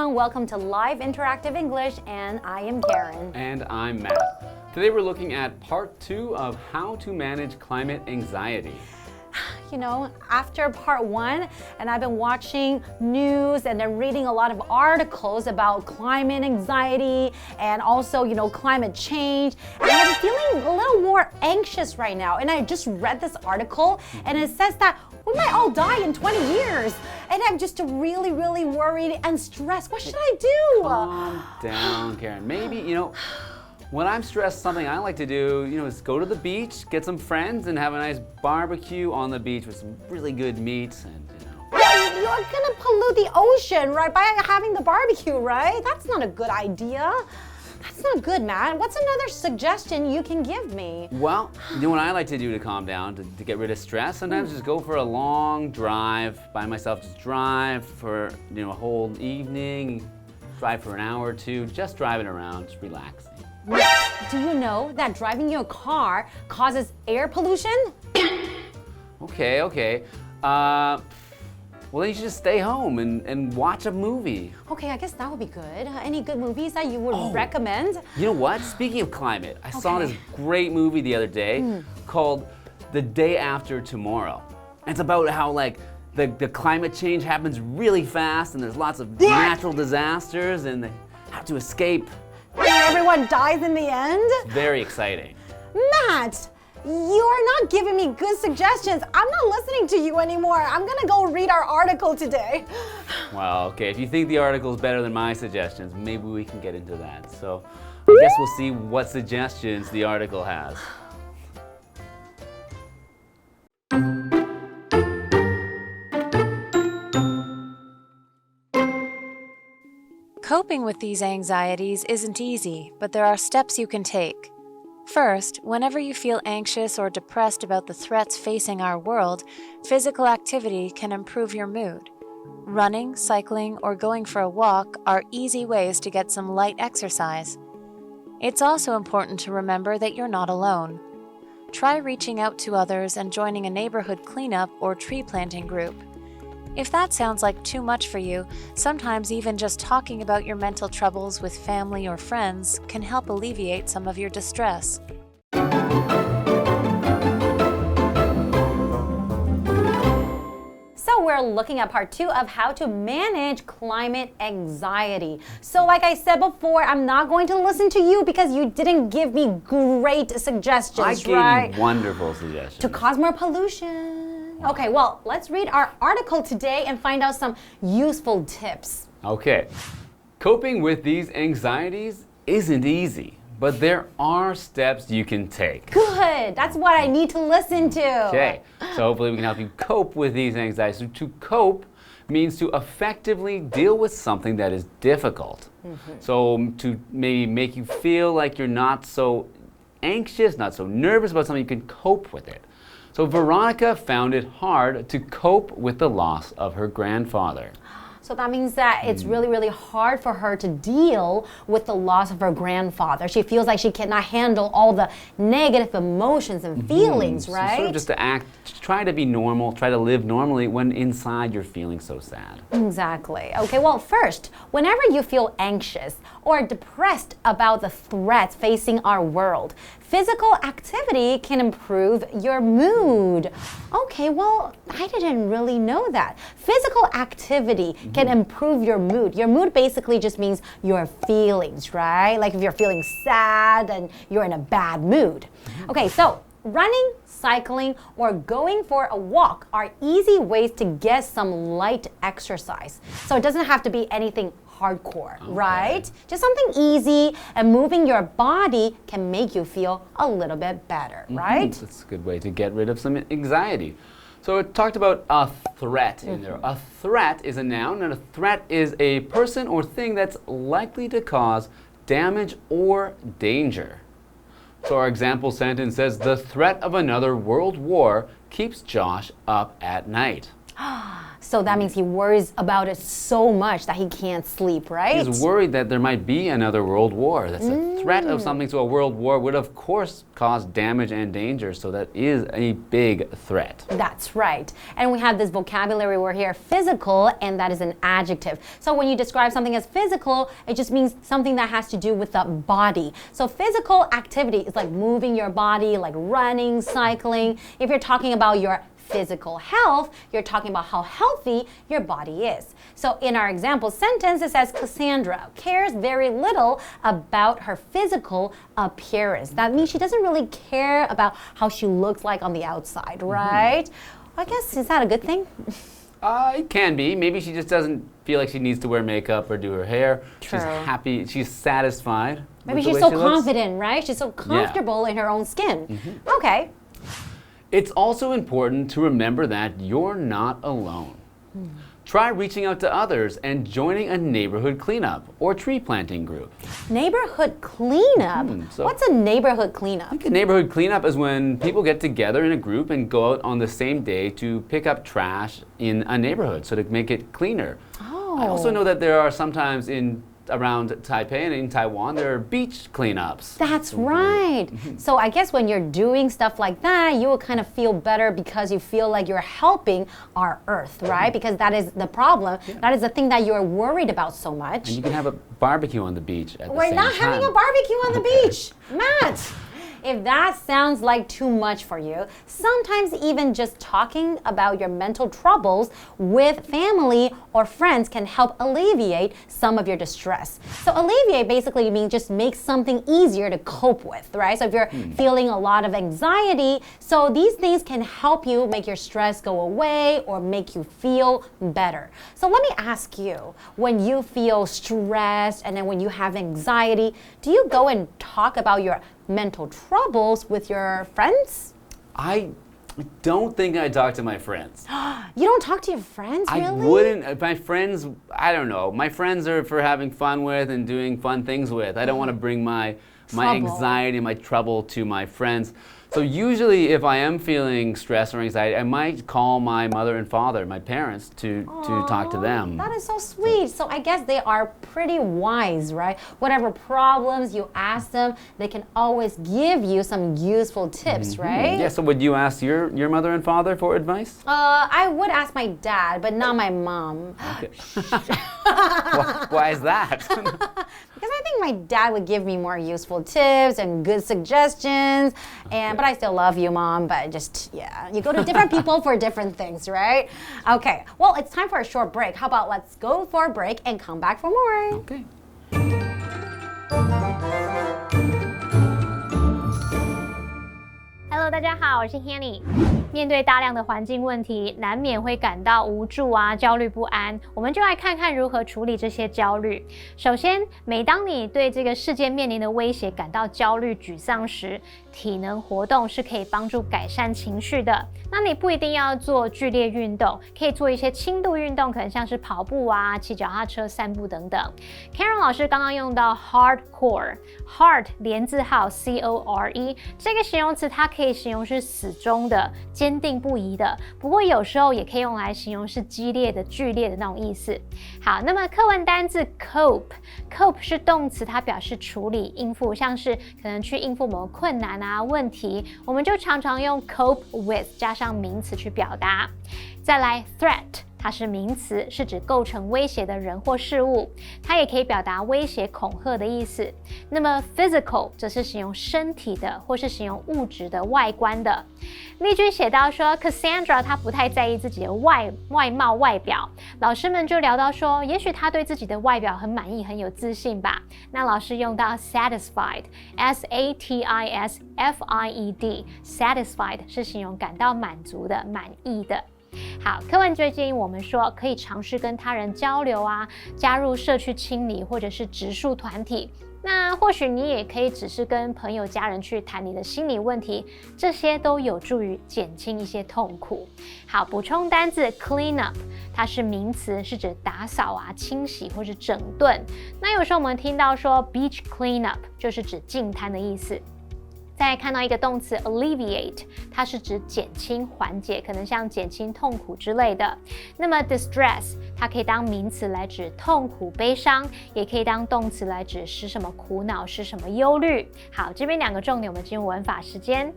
everyone, welcome to Live Interactive English, and I am Karen. And I'm Matt. Today we're looking at part 2 of how to manage climate anxiety. You know, after part 1, and I've been watching news and then reading a lot of articles about climate anxiety and also, climate change. And I'm feeling a little more anxious right now. And I just read this article and it says that we might all die in 20 years. And I'm just really, really worried and stressed. What should I do? Calm down, Karen. Maybe, when I'm stressed, something I like to do, is go to the beach, get some friends, and have a nice barbecue on the beach with some really good meats and, You're gonna pollute the ocean, right, by having the barbecue, right? That's not a good idea. That's not good, Matt. What's another suggestion you can give me? Well, what I like to do to calm down, to get rid of stress, sometimes just go for a long drive by myself. Just drive for, a whole evening, drive for an hour or two, just driving around, just relaxing. Do you know that driving your car causes air pollution? Okay. Well, then you should just stay home and watch a movie. Okay, I guess that would be good. Any good movies that you would recommend? You know what? Speaking of climate, I saw this great movie the other day called The Day After Tomorrow. And it's about how, the climate change happens really fast and there's lots of natural disasters and they have to escape. Everyone dies in the end? It's very exciting. Matt, you are not giving me good suggestions. I'm not listening to you anymore. I'm gonna go read our article today. Well, okay, if you think the article is better than my suggestions, maybe we can get into that. So I guess we'll see what suggestions the article has. Coping with these anxieties isn't easy, but there are steps you can take. First, whenever you feel anxious or depressed about the threats facing our world, physical activity can improve your mood. Running, cycling, or going for a walk are easy ways to get some light exercise. It's also important to remember that you're not alone. Try reaching out to others and joining a neighborhood cleanup or tree planting group. If that sounds like too much for you, sometimes even just talking about your mental troubles with family or friends can help alleviate some of your distress. So we're looking at part 2 of how to manage climate anxiety. So like I said before, I'm not going to listen to you because you didn't give me great suggestions, I gave you wonderful suggestions. To cause more pollution. Okay, well, let's read our article today and find out some useful tips. Okay. Coping with these anxieties isn't easy, but there are steps you can take. Good. That's what I need to listen to. Okay. So hopefully we can help you cope with these anxieties. So to cope means to effectively deal with something that is difficult. So to maybe make you feel like you're not so anxious, not so nervous about something, you can cope with it. So Veronica found it hard to cope with the loss of her grandfather. So that means that it's really, really hard for her to deal with the loss of her grandfather. She feels like she cannot handle all the negative emotions and feelings, right? So sort of just to try to be normal, try to live normally when inside you're feeling so sad. Exactly. Okay, well, first, whenever you feel anxious or depressed about the threats facing our world, physical activity can improve your mood. Okay, well, I didn't really know that. Physical activity can improve your mood. Your mood basically just means your feelings, right? Like if you're feeling sad and you're in a bad mood. Okay, so running, cycling, or going for a walk are easy ways to get some light exercise. So it doesn't have to be anything hardcore, right? Just something easy, and moving your body can make you feel a little bit better, right? That's a good way to get rid of some anxiety. So it talked about a threat in there. A threat is a noun, and a threat is a person or thing that's likely to cause damage or danger. So our example sentence says, the threat of another world war keeps Josh up at night. So that means he worries about it so much that he can't sleep, right? He's worried that there might be another world war. That's a threat of something to a world war would of course cause damage and danger. So that is a big threat. That's right. And we have this vocabulary word here, physical, and that is an adjective. So when you describe something as physical, it just means something that has to do with the body. So physical activity is like moving your body, like running, cycling. If you're talking about your physical health, you're talking about how healthy your body is. So in our example sentence, it says Cassandra cares very little about her physical appearance. That means she doesn't really care about how she looks like on the outside, right? I guess, is that a good thing? It can be. Maybe she just doesn't feel like she needs to wear makeup or do her hair. True. She's happy. She's satisfied. Maybe she's so confident, right? She's so comfortable in her own skin. Okay. It's also important to remember that you're not alone. Try reaching out to others and joining a neighborhood cleanup or tree planting group. Neighborhood cleanup? What's a neighborhood cleanup? I think a neighborhood cleanup is when people get together in a group and go out on the same day to pick up trash in a neighborhood, so to make it cleaner. I also know that there are sometimes around Taipei and in Taiwan, there are beach cleanups. That's right. So I guess when you're doing stuff like that, you will kind of feel better because you feel like you're helping our earth, right? Because that is the problem. That is the thing that you're worried about so much. And you can have a barbecue on the beach at the same time. We're not having a barbecue on the beach, Matt. If that sounds like too much for you, sometimes even just talking about your mental troubles with family or friends can help alleviate some of your distress. So alleviate basically means just make something easier to cope with, right? So if you're feeling a lot of anxiety, so these things can help you make your stress go away or make you feel better. So let me ask you, when you feel stressed and then when you have anxiety, do you go and talk about your mental troubles with your friends? I don't think I talk to my friends. You don't talk to your friends, really? I wouldn't. My friends, I don't know. My friends are for having fun with and doing fun things with. I don't want to bring my anxiety, my trouble to my friends. So usually if I am feeling stress or anxiety, I might call my mother and father, my parents, to talk to them. That is so sweet. So I guess they are pretty wise, right? Whatever problems you ask them, they can always give you some useful tips, right? Yeah, so would you ask your mother and father for advice? I would ask my dad, but not my mom. Okay. Why is that? Because I think my dad would give me more useful tips and good suggestions. But I still love you, Mom. But just, yeah, you go to different people for different things, right? Okay, well, it's time for a short break. How about let's go for a break and come back for more? Okay. Hello， 大家好，我是 Hanny。面对大量的环境问题，难免会感到无助啊、焦虑不安。我们就来看看如何处理这些焦虑。首先，每当你对这个世界面临的威胁感到焦虑、沮丧时，体能活动是可以帮助改善情绪的。那你不一定要做剧烈运动，可以做一些轻度运动，可能像是跑步啊、骑脚踏车、散步等等。Karen 老师刚刚用到 hardcore，hard 连字号 C-O-R-E 这个形容词，它可以形容是死忠的、坚定不移的，不过有时候也可以用来形容是激烈的、剧烈的那种意思。好，那么课文单字 cope 是动词，它表示处理、应付，像是可能去应付某个困难啊、问题，我们就常常用 cope with 加上名词去表达。再来 threat。它是名词，是指构成威胁的人或事物，它也可以表达威胁、恐吓的意思。那么 physical 则是形容身体的，或是形容物质的、外观的。例句写到说 ，Cassandra 她不太在意自己的外貌、外表。老师们就聊到说，也许她对自己的外表很满意、很有自信吧。那老师用到 satisfied，S-A-T-I-S-F-I-E-D，satisfied 是形容感到满足的、满意的。好，课文最近我们说可以尝试跟他人交流啊，加入社区清理或者是植树团体。那或许你也可以只是跟朋友、家人去谈你的心理问题，这些都有助于减轻一些痛苦。好，补充单字 clean up， 它是名词，是指打扫啊、清洗或是整顿。那有时候我们听到说 beach clean up， 就是指净滩的意思。再来看到一个动词 alleviate， 它是指减轻、缓解，可能像减轻痛苦之类的。那么 distress， 它可以当名词来指痛苦、悲伤，也可以当动词来指使什么苦恼、使什么忧虑。好，这边2个重点，我们进入文法时间。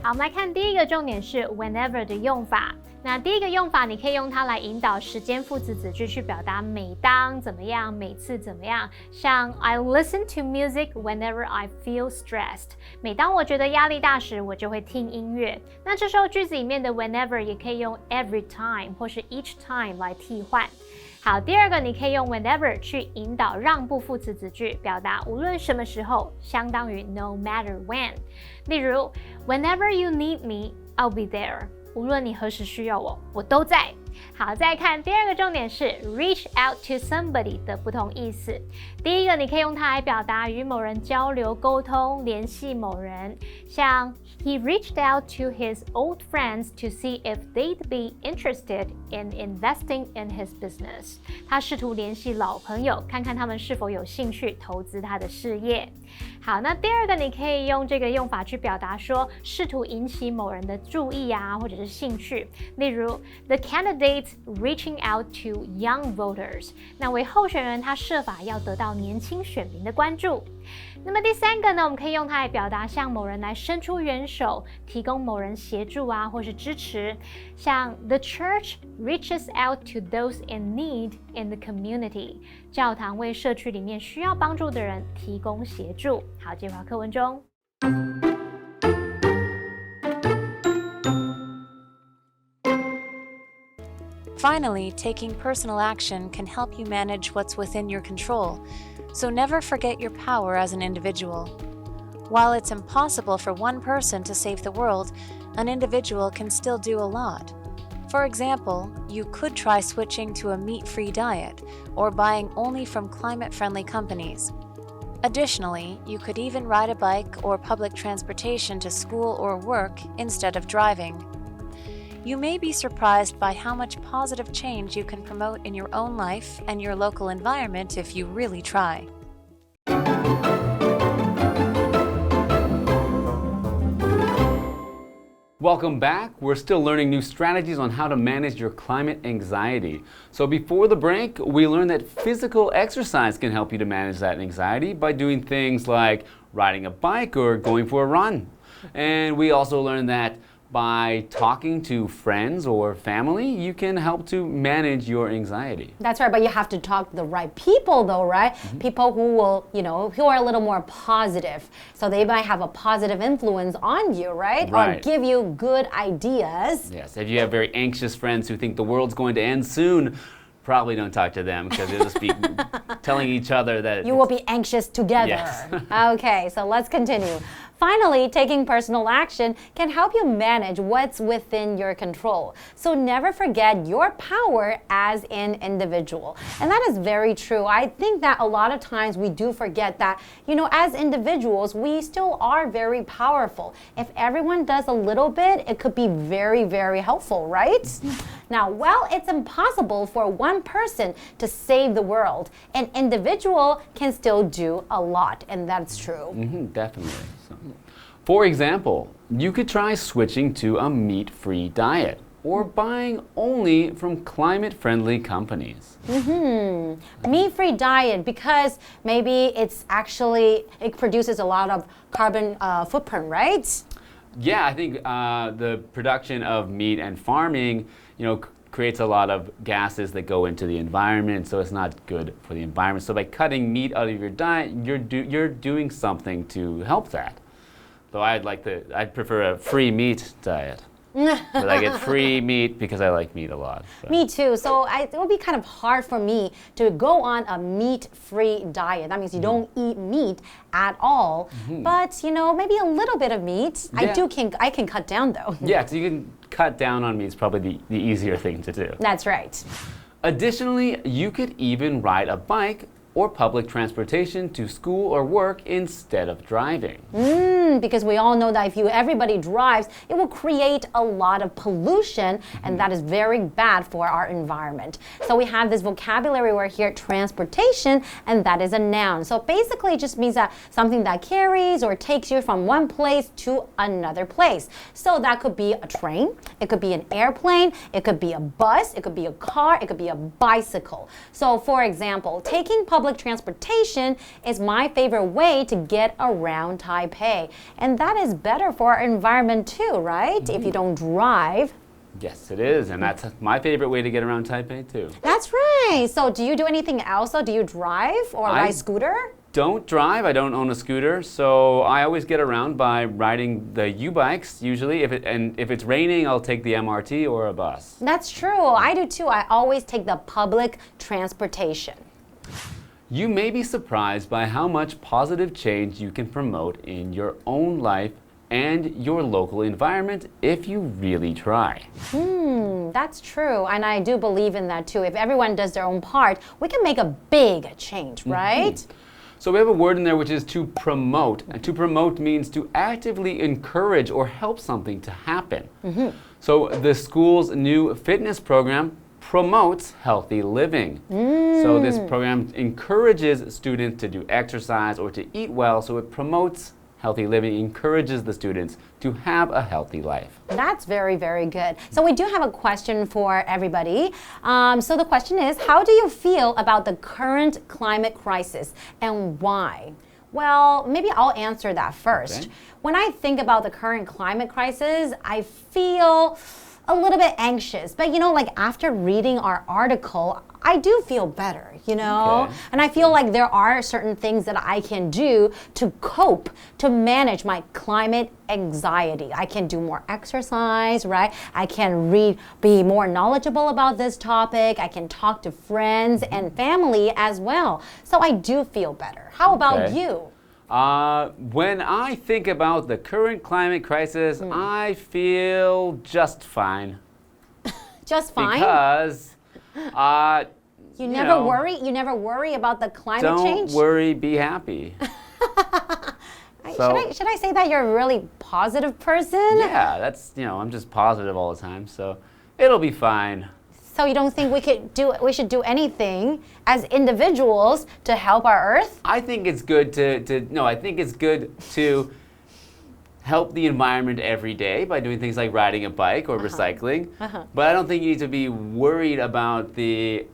好，我们来看第一个重点是 whenever 的用法。那第一个用法，你可以用它来引导时间副词子句去表达每当怎么样、每次怎么样。像 I listen to music whenever I feel stressed。每当我觉得压力大时，我就会听音乐。那这时候句子里面的 whenever 也可以用 every time 或是 each time 来替换。好，第二个你可以用 whenever 去引导让步副词子句，表达无论什么时候，相当于 no matter when。例如 Whenever you need me, I'll be there。无论你何时需要我，我都在。好，再看第二个重点是 reach out to somebody 的不同意思。第一个，你可以用它来表达与某人交流、沟通、联系某人，像 He reached out to his old friends to see if they'd be interested in investing in his business。他试图联系老朋友，看看他们是否有兴趣投资他的事业。好，那第二个，你可以用这个用法去表达说，试图引起某人的注意啊，或者是兴趣。例如 The candidates reaching out to young voters。那为候选人，他设法要得到年轻选民的关注。那么第三个呢，我们可以用它来表达向某人来伸出援手，提供某人协助啊，或是支持。像 The church reaches out to those in need in the community。教堂为社区里面需要帮助的人提供协助。好，接回到课文中。Finally, taking personal action can help you manage what's within your control, so never forget your power as an individual. While it's impossible for one person to save the world, an individual can still do a lot. For example, you could try switching to a meat-free diet or buying only from climate-friendly companies. Additionally, you could even ride a bike or public transportation to school or work instead of driving.You may be surprised by how much positive change you can promote in your own life and your local environment if you really try. Welcome back. We're still learning new strategies on how to manage your climate anxiety. So before the break, we learned that physical exercise can help you to manage that anxiety by doing things like riding a bike or going for a run. And we also learned that by talking to friends or family, you can help to manage your anxiety. That's right, but you have to talk to the right people though, right? People who will, who are a little more positive. So they might have a positive influence on you, right? Or give you good ideas. Yes, if you have very anxious friends who think the world's going to end soon, probably don't talk to them because they'll just be telling each other that you will be anxious together. Yes. Okay, so let's continue. Finally, taking personal action can help you manage what's within your control. So never forget your power as an individual. And that is very true. I think that a lot of times we do forget that, as individuals, we still are very powerful. If everyone does a little bit, it could be very, very helpful, right? Now, while it's impossible for one person to save the world, an individual can still do a lot, and that's true. Definitely. For example, you could try switching to a meat-free diet or buying only from climate-friendly companies. Meat-free diet, because maybe it produces a lot of carbon footprint, right? Yeah, I think the production of meat and farming, creates a lot of gases that go into the environment, so it's not good for the environment. So by cutting meat out of your diet, you're doing something to help that. Though I'd prefer a free meat diet. But I get free meat because I like meat a lot. So. Me too. So it will be kind of hard for me to go on a meat-free diet. That means you don't eat meat at all. But, maybe a little bit of meat. Yeah. I can cut down though. Yeah, so you can cut down on meat is probably the easier thing to do. That's right. Additionally, you could even ride a bike or public transportation to school or work instead of driving. Because we all know that if everybody drives, it will create a lot of pollution, and that is very bad for our environment. So we have this vocabulary word here, transportation, and that is a noun. So basically it just means that something that carries or takes you from one place to another place. So that could be a train, it could be an airplane, it could be a bus, it could be a car, it could be a bicycle. So for example, taking public transportation is my favorite way to get around Taipei. And that is better for our environment too, right? If you don't drive. Yes, it is, and that's my favorite way to get around Taipei too. That's right. So do you do anything else? Do you drive or ride scooter? Don't drive. I don't own a scooter, so I always get around by riding the U-bikes usually. If it's raining, I'll take the MRT or a bus. That's true. I do too. I always take the public transportation. You may be surprised by how much positive change you can promote in your own life and your local environment if you really try. That's true, and I do believe in that too. If everyone does their own part, we can make a big change, right? So we have a word in there which is to promote. And to promote means to actively encourage or help something to happen. So the school's new fitness program promotes healthy living. So this program encourages students to do exercise or to eat well, so it promotes healthy living, encourages the students to have a healthy life. That's very, very good. So we do have a question for everybody. So the question is, how do you feel about the current climate crisis and why? Well, maybe I'll answer that first. Okay. When I think about the current climate crisis, I feel a little bit anxious. But like after reading our article, I do feel better, Okay. And I feel like there are certain things that I can do to cope, to manage my climate anxiety. I can do more exercise, right? I can be more knowledgeable about this topic. I can talk to friends and family as well. So I do feel better. How about you? When I think about the current climate crisis, I feel just fine. Just fine? Because, you never worry? You never worry about the climate change? Don't worry, be happy. Should I say that you're a really positive person? Yeah, that's, I'm just positive all the time, so it'll be fine. So you don't think we should do anything as individuals to help our Earth? I think it's good I think it's good to help the environment every day by doing things like riding a bike or recycling. But I don't think you need to be worried about the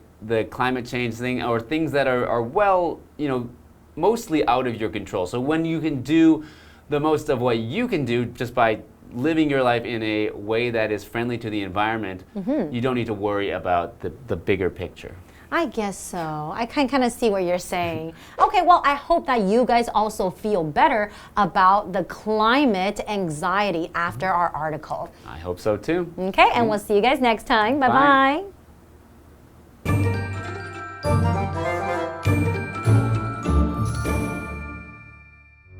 climate change thing or things that are well, mostly out of your control. So when you can do the most of what you can do just by living your life in a way that is friendly to the environment, you don't need to worry about the bigger picture. I guess so. I can kind of see what you're saying. Okay, well, I hope that you guys also feel better about the climate anxiety after our article. I hope so too. Okay, and we'll see you guys next time. Bye-bye.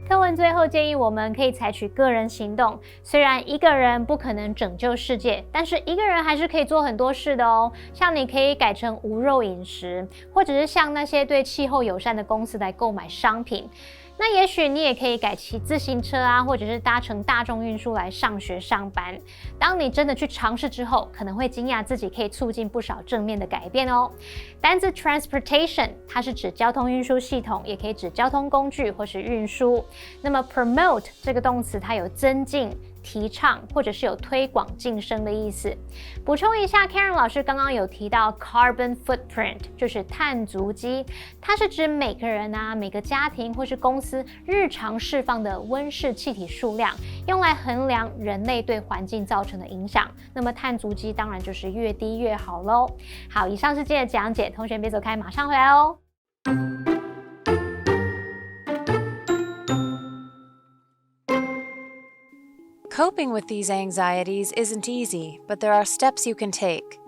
课文最后建议我们可以采取个人行动，虽然一个人不可能拯救世界，但是一个人还是可以做很多事的哦。像你可以改成无肉饮食，或者是向那些对气候友善的公司来购买商品。那也许你也可以改骑自行车啊，或者是搭乘大众运输来上学上班。当你真的去尝试之后，可能会惊讶自己可以促进不少正面的改变哦。单字 transportation 它是指交通运输系统，也可以指交通工具或是运输。那么 promote 这个动词它有增进、提倡或者是有推广晋升的意思。补充一下 Karen 老师刚刚有提到 carbon footprint 就是碳足迹，它是指每个人啊、每个家庭或是公司日常释放的温室气体数量，用来衡量人类对环境造成的影响。那么碳足迹当然就是越低越好咯。好，以上是今天的讲解，同学别走开，马上回来哦。Coping with these anxieties isn't easy, but there are steps you can take.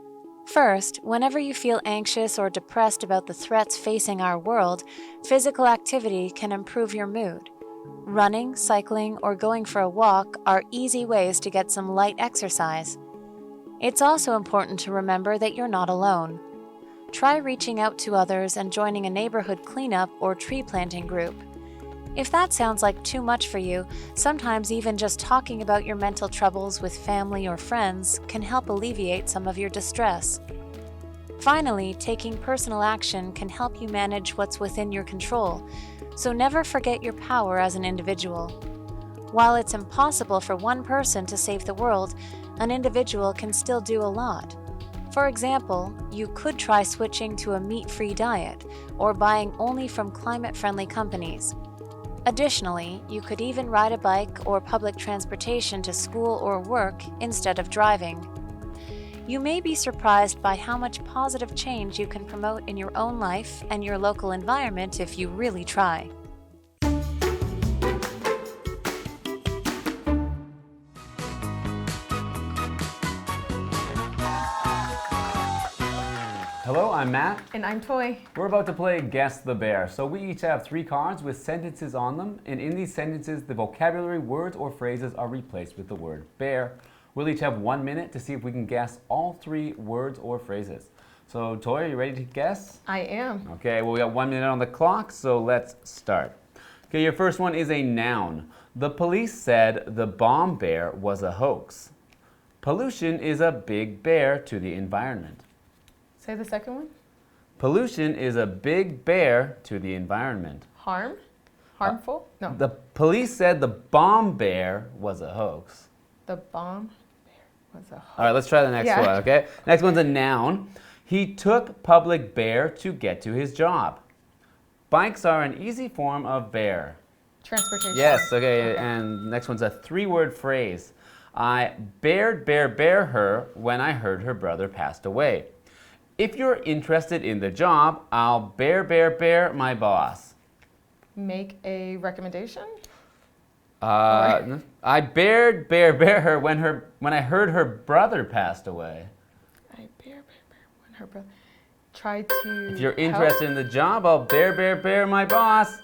First, whenever you feel anxious or depressed about the threats facing our world, physical activity can improve your mood. Running, cycling, or going for a walk are easy ways to get some light exercise. It's also important to remember that you're not alone. try reaching out to others and joining a neighborhood cleanup or tree planting group. If that sounds like too much for you, sometimes even just talking about your mental troubles with family or friends can help alleviate some of your distress. Finally, taking personal action can help you manage what's within your control, so never forget your power as an individual. While it's impossible for one person to save the world, an individual can still do a lot. For example, you could try switching to a meat-free diet or buying only from climate-friendly companies. Additionally, you could even ride a bike or public transportation to school or work instead of driving. You may be surprised by how much positive change you can promote in your own life and your local environment if you really try. Hello, I'm Matt. And I'm Toi. We're about to play Guess the Bear. So we each have 3 cards with sentences on them, and in these sentences, the vocabulary, words, or phrases are replaced with the word bear. We'll each have 1 minute to see if we can guess all 3 words or phrases. So, Toi, are you ready to guess? I am. Okay, well, we got 1 minute on the clock, so let's start. Okay, your first one is a noun. The police said the bomb bear was a hoax. Pollution is a big bear to the environment. Say the second one. Pollution is a big bear to the environment. Harm? Harmful? No. The police said the bomb bear was a hoax. The bomb bear was a hoax. All right, let's try the next one, okay? Next one's a noun. He took public bear to get to his job. Bikes are an easy form of bear. Transportation. Yes, okay, and next one's a 3-word phrase. I bear her when I heard her brother passed away. If you're interested in the job, I'll bear my boss. Make a recommendation? I bear her when I heard her brother passed away. I bear when her brother. Try to. If you're interested in the job, I'll bear my boss.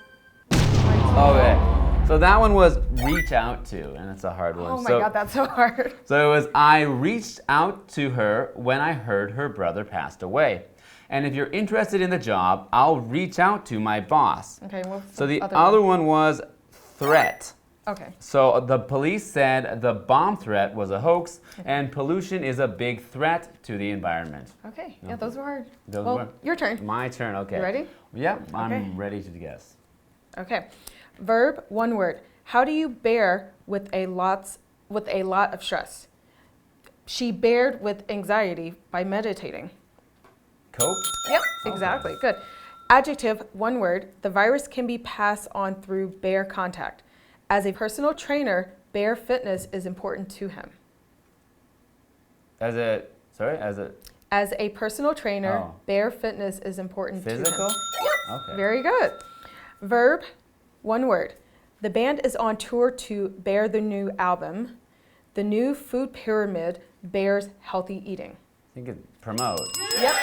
Okay, so that one was reach out to, and it's a hard one. Oh my God, that's so hard. So it was I reached out to her when I heard her brother passed away. And if you're interested in the job, I'll reach out to my boss. Okay, so the other one was threat. Okay. So the police said the bomb threat was a hoax, and pollution is a big threat to the environment. Okay, yeah, those were hard. Those well, were your turn. My turn, okay. You ready? Yeah, I'm ready to guess. Okay. Verb, 1 word. How do you bear with a lot of stress? She bared with anxiety by meditating. Cope? Yep, exactly. Good. Adjective, 1 word. The virus can be passed on through bare contact. As a personal trainer, bare fitness is important to him. As a personal trainer, bare fitness is important to him. Physical? Yep. Okay. Very good. Verb, 1 word. The band is on tour to bear the new album. The new food pyramid bears healthy eating. I think it promote. Yep.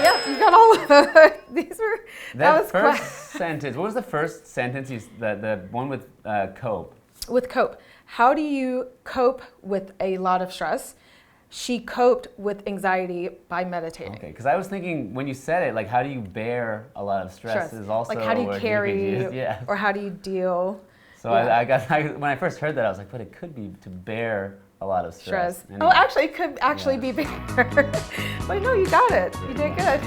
Yep, you got all of them. These were, that was first sentence. What was the first sentence? The one with cope. With cope. How do you cope with a lot of stress? She coped with anxiety by meditating. Okay, because I was thinking when you said it, like how do you bear a lot of stress is also like how do a you word carry, you could use. Yeah. or how do you deal? So when I first heard that, I was like, but it could be to bear a lot of stress. Anyway. Oh, actually, it could actually be bear. But no, you got it. You did good.